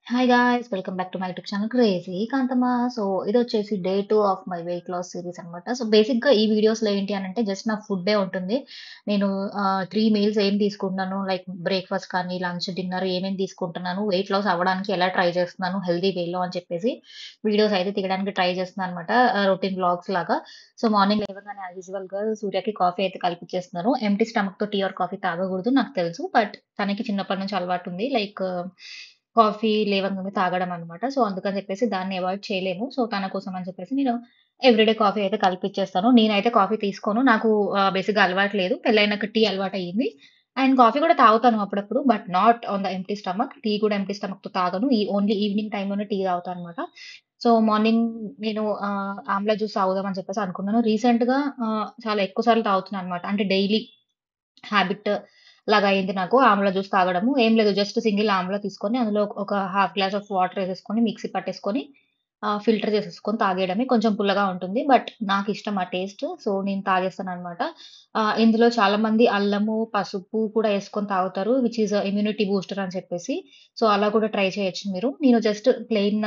Hi guys! Welcome back to my YouTube channel crazy Kanthamma. So, ఇదొచ్చేసి day 2 of my weight loss series అనమాట. So, బేసిక్‌గా ఈ వీడియోస్‌లో ఏంటి అనంటే జస్ట్ నా ఫుడ్డే ఉంటుంది. నేను 3 మీల్స్ ఏం తీసుకుంటున్నాను, లైక్ బ్రేక్‌ఫాస్ట్ కానీ, లంచ్, డిన్నర్ ఏమేమి తీసుకుంటున్నాను, వెయిట్ లాస్ అవ్వడానికి ఎలా ట్రై చేస్తున్నాను హెల్తీ వేలో అని చెప్పేసి వీడియోస్ అయితే తీయడానికి ట్రై చేస్తున్నాననమాట. రొటీన్ వ్లాగ్స్ లాగా. సో, మార్నింగ్ లేవగానే యాజ్ యూజువల్‌గా సూర్యకి కాఫీ అయితే కలిపిచ్చేస్తున్నాను. ఎంప్టీ స్టమక్‌తో టీ ఆర్ కాఫీ తాగకూడదు నాకు తెలుసు. బట్ తనకి చిన్నప్పటి నుంచి అలవాటుంది. లైక్ కాఫీ లేవంగానే తాగడం అనమాట. సో, అందుకని చెప్పేసి దాన్ని అవాయిడ్ చేయలేము. సో, తన కోసం అని చెప్పేసి నేను ఎవ్రీడే కాఫీ అయితే కలిపిచ్చేస్తాను. నేనైతే కాఫీ తీసుకోను. నాకు బేసిక్‌గా అలవాటు లేదు. పెళ్లయినాక టీ అలవాటయింది. అండ్ కాఫీ కూడా తాగుతాను అప్పుడప్పుడు. But not on the empty stomach. Tea కూడా ఎంప్టీ స్టమక్‌తో తాగను. ఓన్లీ ఈవినింగ్ టైమ్‌లోనే టీ తాగుతాననమాట. సో, మార్నింగ్ నేను ఆమ్లా జ్యూస్ తాగుదాం అని చెప్పేసి అనుకున్నాను. రీసెంట్‌గా చాలా ఎక్కువ సార్లు తాగుతున్నా అనమాట. అంటే డైలీ హాబిట్ లాగా అయింది నాకు ఆమ్లా జ్యూస్ తాగడము. ఏం లేదు జస్ట్ సింగిల్ ఆమ్లా తీసుకొని అందులో ఒక హాఫ్ గ్లాస్ ఆఫ్ వాటర్ ఏసేసుకొని మిక్సీ పట్టేసుకొని ఫిల్టర్ చేసేసుకొని తాగేయడమే. కొంచెం పుల్లగా ఉంటుంది. బట్ నాకిష్టం ఆ టేస్ట్. సో, నేను తాగేస్తాననమాట. ఇందులో చాలామంది అల్లము, పసుపు కూడా ఏసుకొని తాగుతారు. విచ్ ఈస్ ఇమ్యూనిటీ బూస్టర్ అని చెప్పేసి. సో, అలా కూడా ట్రై చేయొచ్చు మీరు. నేను జస్ట్ ప్లెయిన్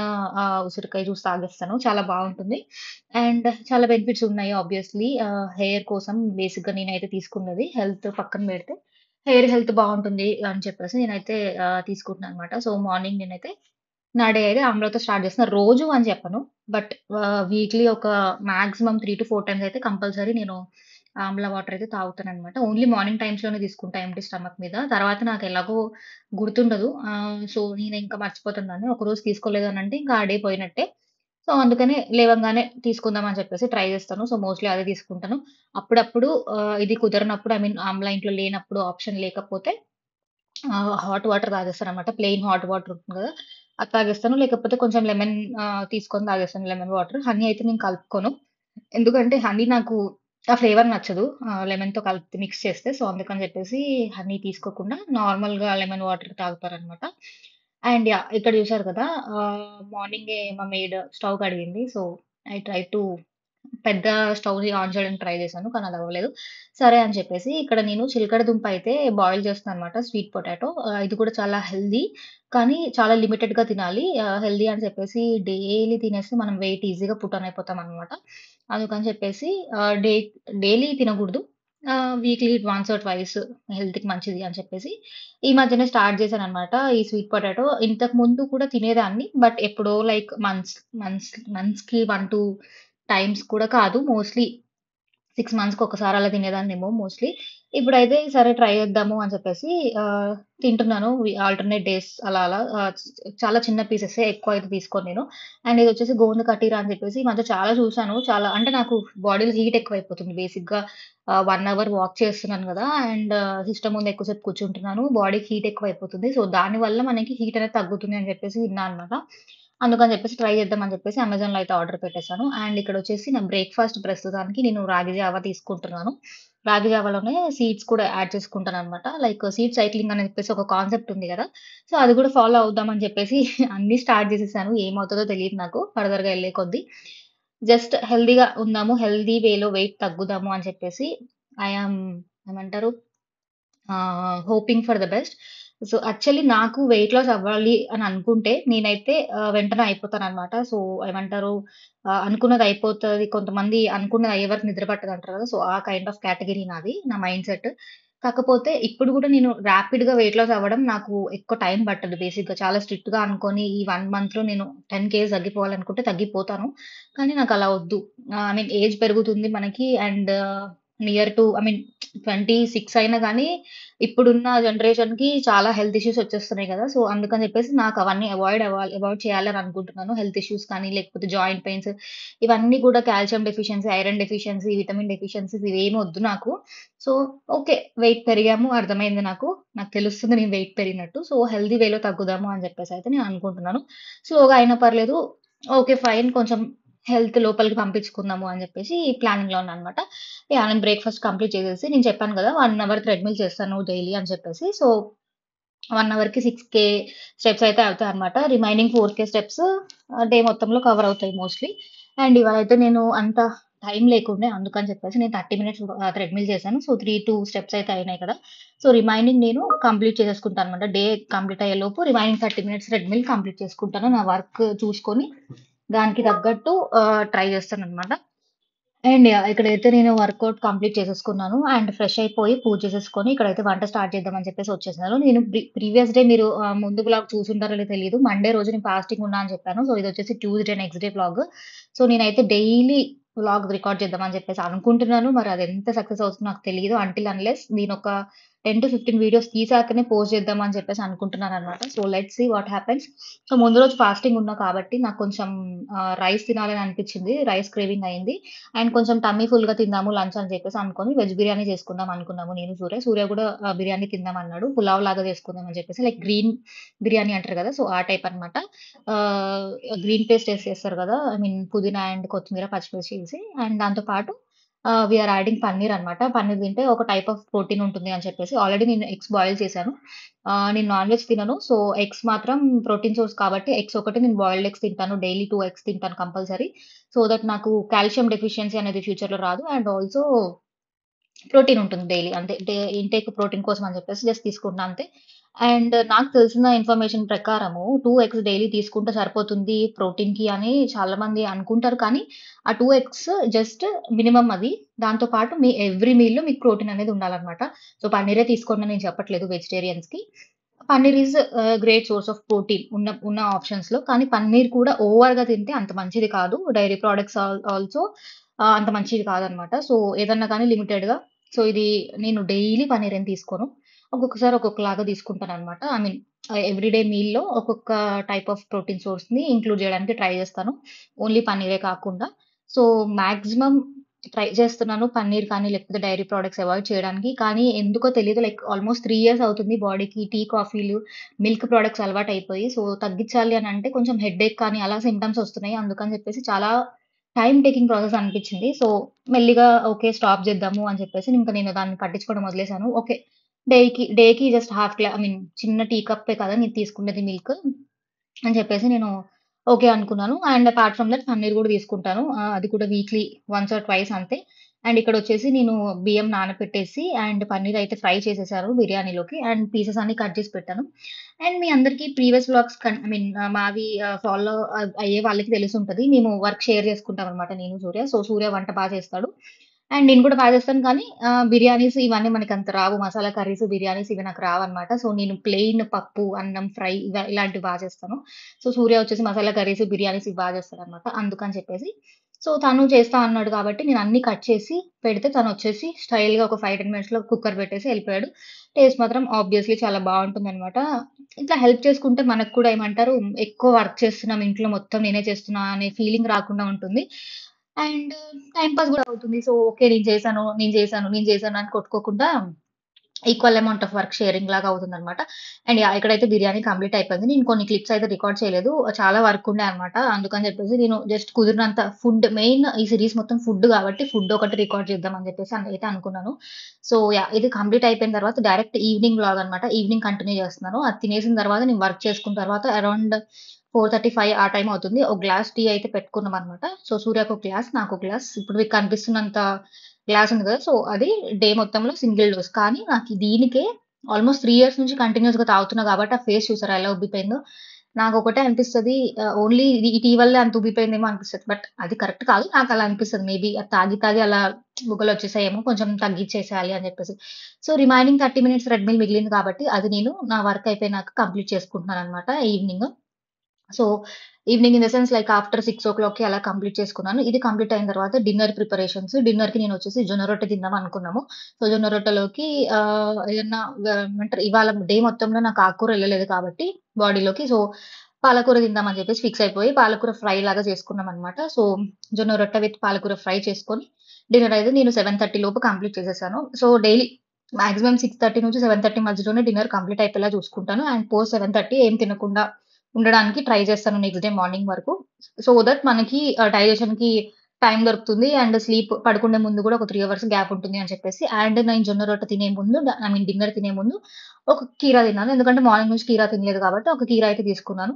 ఉసిరికాయ జ్యూస్ తాగేస్తాను. చాలా బావుంటుంది. అండ్ చాలా బెనిఫిట్స్ ఉన్నాయి ఆబ్వియస్‌లీ. హెయిర్ కోసం బేసిక్‌గా నేనైతే తీసుకున్నది. హెల్త్ పక్కన పెడితే, హెయిర్ హెల్త్ బావుంటుంది అని చెప్పేసి నేనైతే తీసుకుంటున్నాననమాట. సో, మార్నింగ్ నేనైతే నా డే అయితే ఆమ్లాతో స్టార్ట్ చేస్తున్నా. రోజు అని చెప్పను. బట్ వీక్లీ ఒక మాక్సిమం 3-4 టైమ్స్ అయితే కంపల్సరీ నేను ఆమ్లా వాటర్ అయితే తాగుతాననమాట. ఓన్లీ మార్నింగ్ టైమ్స్‌లోనే తీసుకుంటా ఎంప్టీ స్టమక్ మీద. తర్వాత నాకు ఎలాగో గుర్తుండదు. సో, నేనింకా మర్చిపోతాను దాన్ని. ఒకరోజు తీసుకోలేదు అనంటే ఇంకా ఆ డే పోయినట్టే. సో, అందుకని లేవంగానే తీసుకుందాం అని చెప్పేసి ట్రై చేస్తాను. సో, మోస్ట్‌లీ అదే తీసుకుంటాను. అప్పుడప్పుడు ఇది కుదరనప్పుడు ఐ మీన్ ఆమ్లా ఇంట్లో లేనప్పుడు ఆప్షన్ లేకపోతే హాట్ వాటర్ తాగేస్తాననమాట. ప్లెయిన్ హాట్ వాటర్ ఉంటుంది కదా! అది తాగేస్తాను. లేకపోతే కొంచెం లెమన్ తీసుకొని తాగేస్తాను. Lemon water. హనీ అయితే నేను కలుపుకోను. ఎందుకంటే హనీ నాకు ఆ ఫ్లేవర్ నచ్చదు. లెమన్‌తో కలిపి మిక్స్ చేస్తే. సో, అందుకని చెప్పేసి హనీ తీసుకోకుండా నార్మల్‌గా లెమన్ వాటర్ తాగుతారనమాట. And yeah! ఇక్కడ చూసారు కదా! మార్నింగే మా మెయిడ్ స్టవ్ కడిగింది. సో, ఐ ట్రై టు పెద్ద స్టవ్‌ని ఆన్ చేయడానికి ట్రై చేశాను. కానీ అది అవ్వలేదు. సరే అని చెప్పేసి ఇక్కడ నేను చిలకడ దుంప అయితే బాయిల్ చేస్తున్నానన్నమాట. Sweet potato. ఇది కూడా చాలా హెల్తీ. కానీ చాలా లిమిటెడ్‌గా తినాలి. హెల్తీ అని చెప్పేసి డైలీ తినేస్తే మనం వెయిట్ ఈజీగా పుట్ ఆన్ అయిపోతామన్నమాట. అందుకని చెప్పేసి డైలీ తినకూడదు. వీక్లీ వన్స్ ఆర్ ట్వైస్ హెల్త్‌కి మంచిది అని చెప్పేసి ఈ మధ్యనే స్టార్ట్ చేశానన్నమాట. ఈ స్వీట్ పొటాటో. ఇంతకు ముందు కూడా తినేదాన్ని. బట్ ఎప్పుడో లైక్ మంత్స్‌కి 1, 2 టైమ్స్ కూడా కాదు. మోస్ట్‌లీ 6 మంత్స్‌కి ఒకసారి అలా తినేదాన్నేమో మోస్ట్‌లీ. ఇప్పుడైతే సరే ట్రై చేద్దాము అని చెప్పేసి తింటున్నాను. ఆల్టర్‌నేట్ డేస్ అలా అలా చాలా చిన్న పీసెసే ఎక్కువ అయితే తీసుకోను నేను. అండ్ ఇదొచ్చేసి గోంద కటీర అని చెప్పేసి ఈ మధ్య చాలా చూసాను. చాలా అంటే నాకు బాడీలో హీట్ ఎక్కువైపోతుంది. బేసిక్‌గా 1 అవర్ వాక్ చేస్తున్నాను గదా! అండ్ సిస్టమ్ ముందు ఎక్కువ సేపు కూర్చుంటున్నాను. బాడీకి హీట్ ఎక్కువైపోతుంది. సో, దానివల్ల మనకి హీట్ అనేది తగ్గుతుంది అని చెప్పేసి విన్నా అనమాట. అందుకని చెప్పేసి ట్రై చేద్దామని చెప్పేసి అమెజాన్‌లో అయితే ఆర్డర్ పెట్టేసాను. అండ్ ఇక్కడొచ్చేసి నా బ్రేక్‌ఫాస్ట్ ప్రస్తుతానికి నేను రాగి జావ తీసుకుంటున్నాను. రాగి జావలోనే సీడ్స్ కూడా యాడ్ చేసుకుంటాననమాట. లైక్ సీడ్ సైక్లింగ్ అని చెప్పేసి ఒక కాన్సెప్ట్ ఉంది గదా! సో, అది కూడా ఫాలో అవుదామని చెప్పేసి అన్నీ స్టార్ట్ చేసేసాను. ఏమవుతదో తెలీదు నాకు ఫర్దర్‌గా ఎళ్ళే కొద్దీ. జస్ట్ హెల్తీగా ఉందాము, హెల్తీ వేలో వెయిట్ తగ్గుదాము అని చెప్పేసి ఐ యామ్ ఏమంటారు hoping for the best. So, actually నాకు వెయిట్ లాస్ అవ్వాలి అని అనుకుంటే నేనైతే వెంటనే అయిపోతాననమాట. సో, ఏమంటారు అనుకున్నది అయిపోతది. కొంతమంది అనుకున్నది అయ్యే వరకు నిద్ర పట్టదంటారు కదా! సో, ఆ కైండ్ ఆఫ్ కేటగరీ నాది. నా మైండ్‌సెట్. కాకపోతే ఇప్పుడు గూడా నేను ర్యాపిడ్‌గా వెయిట్ లాస్ అవ్వడం నాకు ఎక్కువ టైం పట్టదు బేసిక్‌గా. చాలా స్ట్రిక్ట్‌గా అనుకోని ఈ 1 మంత్‌లో నేను 10 కేజీస్ తగ్గిపోవాలనుకుంటే తగ్గిపోతాను. కానీ నాకలా వద్దు. ఐ మీన్ ఏజ్ పెరుగుతుంది మనకి and near to I mean 26 అయినా గానీ ఇప్పుడున్న జనరేషన్‌కి చాలా హెల్త్ ఇష్యూస్ వచ్చేస్తున్నాయి గదా! సో, అందుకని జెప్పేసి నాకవన్నీ అవాయిడ్ చేయాలని అనుకుంటున్నాను. హెల్త్ ఇష్యూస్ కానీ, లేకపోతే జాయింట్ పెయిన్స్ ఇవన్నీ కూడా calcium deficiency, iron deficiency, vitamin deficiencies ఇవేమి వద్దు నాకు. So, okay. వెయిట్ పెరిగాము అర్థమైంది నాకు. నాకు తెలుస్తుంది నేను వెయిట్ పెరిగినట్టు. సో, హెల్తీ వేలో తగ్గుదాము అని జెప్పేసయితే నేను అనుకుంటున్నాను. స్లోగా అయినా పర్లేదు. ఓకే. ఫైన్. కొంచెం హెల్త్ లోపలికి పంపించుకుందాము అని జెప్పేసి ప్లానింగ్‌లో ఉన్నా అనమాట. యాహ్! నేను బ్రేక్‌ఫాస్ట్ కంప్లీట్ చేసేసి నేను చెప్పాను గదా! 1 అవర్ థ్రెడ్‌మిల్ చేస్తాను డైలీ అని చెప్పేసి. సో, 1 అవర్‌కి 6,000 స్టెప్స్ అయితే అవుతాయన్నమాట. రిమైనింగ్ 4,000 స్టెప్స్ డే మొత్తంలో కవర్ అవుతాయి మోస్ట్‌లీ. అండ్ ఇవాళైతే నేను అంత టైం లేకుండే అందుకని చెప్పేసి నేను 30 మినిట్స్ థ్రెడ్‌మిల్ చేశాను. సో, 2 స్టెప్స్ అయితే అయినాయి కదా! సో, రిమైనింగ్ నేను కంప్లీట్ చేసేసుకుంటానన్నమాట. డే కంప్లీట్ అయ్యేలోపు రిమైనింగ్ 30 మినిట్స్ థ్రెడ్‌మిల్ కంప్లీట్ చేసుకుంటాను. నా వర్క్ చూసుకొని దానికి తగ్గట్టు ట్రై చేస్తానన్నమాట. And yeah! ఇక్కడైతే నేను వర్కౌట్ కంప్లీట్ చేసేసుకున్నాను. అండ్ ఫ్రెష్ అయిపోయి పూజ చేసేసుకొని ఇక్కడైతే వంట స్టార్ట్ చేద్దామని చెప్పేసి వచ్చేసాను. నేను ప్రీవియస్ డే మీరు ముందు వ్లాగ్ చూసుంటారో లేదో తెలీదు. మండే రోజు నేను ఫాస్టింగ్ ఉన్నా అని చెప్పాను. సో, ఇదొచ్చేసి Tuesday next day vlog. So, నేనైతే డైలీ వ్లాగ్ రికార్డ్ చేద్దామని చెప్పేసి అనుకుంటున్నాను. మరి అది ఎంత సక్సెస్ అవుతుందో నాకు తెలీదు. అన్‌టిల్ అన్‌లెస్ నేనొక 10-15 వీడియోస్ తీసాకనే పోస్ట్ చేద్దామని చెప్పేసి అనుకుంటున్నాననమాట. So, let's see what happens. So, ముందు రోజు ఫాస్టింగ్ ఉన్నా కాబట్టి నాకు కొంచెం రైస్ తినాలని అనిపించింది. రైస్ క్రేవింగ్ అయింది. అండ్ కొంచెం టమ్మీ ఫుల్‌గా తిందాము లంచ్ అని చెప్పేసి అనుకోని వెజ్ బిర్యానీ చేసుకుందాం అనుకున్నాము నేను, సూర్య. సూర్య కూడా బిర్యానీ తిందామన్నాడు. పులావ్ లాగా చేసుకుందాం అని చెప్పేసి లైక్ గ్రీన్ బిర్యానీ అంటారు కదా! సో, ఆ టైప్ అన్నమాట. ఆహ్, గ్రీన్ పేస్ట్ ఏసి చేస్తారు కదా! ఐ మీన్ పుదీనా అండ్ కొత్తిమీర, పచ్చిమిర్చి ఏసి అండ్ దాంతో పాటు వి ఆర్ యాడింగ్ పన్నీర్ అన్నమాట. పన్నీర్ తింటే ఒక టైప్ ఆఫ్ ప్రోటీన్ ఉంటుంది అని చెప్పేసి ఆల్రెడీ నేను ఎగ్స్ బాయిల్ చేశాను. నేను నాన్ వెజ్ తినను. సో, ఎగ్స్ మాత్రం ప్రోటీన్ సోర్స్ కాబట్టి ఎగ్స్ ఒకటి నేను బాయిల్డ్ ఎగ్స్ తింటాను. డైలీ 2 ఎగ్స్ తింటాను కంపల్సరీ. సో దట్ నాకు కాల్షియం డెఫిషియన్సీ అనేది ఫ్యూచర్‌లో రాదు. అండ్ ఆల్సో ప్రోటీన్ ఉంటుంది డైలీ. అంతే ఇంటేక్ ప్రోటీన్ కోసం అని చెప్పేసి జస్ట్ తీసుకుంటున్నా అంతే. అండ్ నాకు తెలిసిన ఇన్ఫర్మేషన్ ప్రకారము 2 ఎగ్స్ డైలీ తీసుకుంటే సరిపోతుంది ప్రోటీన్‌కి అని చాలామంది అనుకుంటారు. కానీ ఆ 2 ఎగ్స్ జస్ట్ మినిమమ్ అది. దాంతో పాటు మీ ఎవ్రీ మీల్‌లో మీకు ప్రోటీన్ అనేది ఉండాలన్నమాట. సో, పన్నీరే తీసుకోండి అని నేను చెప్పట్లేదు వెజిటేరియన్స్‌కి. Paneer is great source of protein ఉన్న ఉన్న ఆప్షన్స్‌లో. కానీ పన్నీర్ కూడా ఓవర్‌గా తింటే అంత మంచిది కాదు. డైరీ ప్రొడక్ట్స్ ఆల్సో అంత మంచిది కాదనమాట. సో, ఏదన్నా కానీ లిమిటెడ్‌గా. సో, ఇది నేను డైలీ పన్నీర్ ఏం తీసుకోను. ఒక్కొక్కసారి ఒక్కొక్కలాగా తీసుకుంటాననమాట. ఐ మీన్ ఎవ్రీడే మీల్‌లో ఒక్కొక్క టైప్ ఆఫ్ ప్రోటీన్ సోర్స్‌ని ఇంక్లూడ్ చేయడానికి ట్రై చేస్తాను. ఓన్లీ పన్నీరే కాకుండా. సో, మాక్సిమం ట్రై చేస్తున్నాను పన్నీర్ కానీ, లేకపోతే డైరీ ప్రొడక్ట్స్ అవాయిడ్ చేయడానికి. కానీ ఎందుకో తెలీదు లైక్ ఆల్‌మోస్ట్ 3 ఇయర్స్ అవుతుంది బాడీకి టీ, కాఫీలు, మిల్క్ ప్రొడక్ట్స్ అలవాటయిపోయి. సో, తగ్గించాలి అనంటే కొంచెం హెడ్‌ఏక్ కానీ అలా సింప్టమ్స్ వస్తున్నాయి. అందుకని చెప్పేసి చాలా టైమ్ టేకింగ్ ప్రాసెస్ అనిపిచ్చింది. సో, మెల్లిగా ఓకే. స్టాప్ జేద్దాము అని చెప్పేసి ఇంక నేను దాన్ని పట్టించుకోవడం వదిలేసాను. ఓకే. డేకి జస్ట్ హాఫ్ ఐ మీన్ చిన్న టీ కప్పే కదా! నేను తీసుకునేది మిల్క్ అని చెప్పేసి నేను ఓకే అనుకున్నాను. And apart from that paneer గూడా తీసుకుంటాను. అది కూడా వీక్లీ వన్స్ ఆర్ ట్వైస్ అంతే. అండ్ ఇక్కడొచ్చేసి నేను బియ్యం నానపెట్టేసి అండ్ పన్నీర్ అయితే ఫ్రై చేసేసాను బిర్యానీలోకి. అండ్ పీసెస్ అన్నీ కట్ చేసి పెట్టాను. అండ్ మీ అందరికీ ప్రీవియస్ వ్లాగ్స్ ఐ మీన్ మావి ఫాలో అయ్యే వాళ్ళకి తెలిసుంటది. మేము వర్క్ షేర్ చేసుకుంటామనమాట నేను, సూర్య. సో, సూర్య వంట చేస్తాడు. అండ్ నేను కూడా చేస్తాను. కానీ బిర్యానీస్ ఇవన్నీ మనకంత రావు. మసాలా కర్రీస్, బిర్యానీస్ ఇవి నాకు రావన్నమాట. సో, నేను ప్లెయిన్ పప్పు, అన్నం, ఫ్రై ఇలాంటివి చేస్తాను. సో, సూర్య వచ్చేసి మసాలా కర్రీస్, బిర్యానీస్ ఇవి చేస్తాడన్నమాట. అందుకని చెప్పేసి. సో, తను చేస్తా అన్నాడు కాబట్టి నేను అన్నీ కట్ చేసి పెడితే తనొచ్చేసి స్టైల్‌గా ఒక 5, 10 మినిట్స్‌లో కుక్కర్ పెట్టేసి ఎళ్ళిపోయాడు. టేస్ట్ మాత్రం ఆబ్వియస్‌లీ చాలా బావుంటుందన్నమాట. ఇట్లా హెల్ప్ చేసుకుంటే మనకు కూడా ఏమంటారు ఎక్కువ వర్క్ చేస్తున్నాం ఇంట్లో మొత్తం నేనే చేస్తున్నా అనే ఫీలింగ్ రాకుండా ఉంటుంది. అండ్ టైమ్ పాస్ గూడా అవుతుంది. So, okay. నేను చేశాను అని కొట్టుకోకుండా equal amount of work sharing లాగా అవుతుందనమాట. And yeah! ఇక్కడైతే బిర్యానీ కంప్లీట్ అయిపోయింది. నేను కొన్ని క్లిప్స్ అయితే రికార్డ్ చేయలేదు. చాలా వర్క్ ఉండే అనమాట. అందుకని చెప్పేసి నేను జస్ట్ కుదిరినంత ఫుడ్ మెయిన్ ఈ సీరీస్ మొత్తం ఫుడ్ కాబట్టి ఫుడ్ ఒకటి రికార్డ్ చేద్దాం అని చెప్పేసి అయితే అనుకున్నాను. So, yeah! ఇది కంప్లీట్ అయిపోయిన తర్వాత డైరెక్ట్ ఈవినింగ్ వ్లాగ్ అనమాట. ఈవినింగ్ కంటిన్యూ చేస్తున్నాను. అది తినేసిన తర్వాత నేను వర్క్ చేసుకున్న తర్వాత అరౌండ్ 4:35 ఆ టైం అవుతుంది. ఒక గ్లాస్ టీ అయితే పెట్టుకున్నామనమాట. సో, సూర్యకు ఒక గ్లాస్, నాకు ఒక గ్లాస్. ఇప్పుడు మీకు కనిపిస్తున్నంత గ్లాస్ ఉంది కదా! సో, అది డే మొత్తంలో సింగిల్ డోస్. కానీ నాకు దీనికే ఆల్‌మోస్ట్ 3 ఇయర్స్ నుంచి కంటిన్యూయస్‌గా తాగుతున్నా కాబట్టి ఆ ఫేస్ చూసారా ఎలా ఉబ్బిపోయిందో. నాకొకటే అనిపిస్తది ఓన్లీ ఈ టీ వల్లే అంత ఉబ్బిపోయిందేమో అనిపిస్తది. బట్ అది కరెక్ట్ కాదు. నాకలా అనిపిస్తది. మేబీ అది తాగి అలా బుగ్గలొచ్చేసాయేమో కొంచెం తగ్గిచ్చేసేయాలి అని చెప్పేసి. So, remaining 30 minutes treadmill మిగిలింది కాబట్టి అది నేను నా వర్క్ అయిపోయినాక కంప్లీట్ చేసుకుంటున్నాననమాట evening. So, evening in the sense like after 6:00కి అలా కంప్లీట్ చేసుకున్నాను. ఇది కంప్లీట్ అయిన తర్వాత డిన్నర్ ప్రిపరేషన్స్. డిన్నర్‌కి నేనొచ్చేసి జొన్న రొట్టె తిందాం అనుకున్నాము. సో, జొన్న రొట్టెలోకి ఏదన్నా ఏమంటారు ఇవాళ డే మొత్తంలో నాకు ఆకుకూర ఎళ్ళలేదు కాబట్టి బాడీలోకి. సో, పాలకూర తిందామని చెప్పేసి ఫిక్స్ అయిపోయి పాలకూర ఫ్రై లాగా చేసుకున్నామనమాట. సో, జొన్న రొట్టె విత్ పాలకూర ఫ్రై చేసుకొని డిన్నర్ అయితే నేను 7:30 లోపు కంప్లీట్ చేసేసాను. సో, డైలీ మాక్సిమం 6:30 నుంచి 7:30 మధ్యలోనే డిన్నర్ కంప్లీట్ అయిపోయేలా చూసుకుంటాను. అండ్ పోస్ట్ 7:30 ఏం తినకుండా ఉండడానికి ట్రై చేస్తాను నెక్స్ట్ డే మార్నింగ్ వరకు. సో దట్ మనకి డైజెషన్‌కి టైం దొరుకుతుంది. అండ్ స్లీప్ పడుకునే ముందు గూడా ఒక 3 అవర్స్ గ్యాప్ ఉంటుంది అని చెప్పేసి. అండ్ నేను జొన్న రొట్టె తినే ముందు ఐ మీన్ డిన్నర్ తినే ముందు ఒక కీరా తిన్నాను. ఎందుకంటే మార్నింగ్ నుంచి కీరా తినలేదు కాబట్టి ఒక కీరా అయితే తీసుకున్నాను.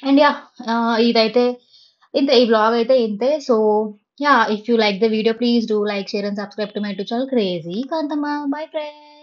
And yeah! ఇదైతే ఇంతే. ఈ వ్లాగ్ అయితే ఇంతే. So, Yeah, if you like the video, please do like, share, and subscribe to my YouTube channel, Crazy Kantama. Bye, friends.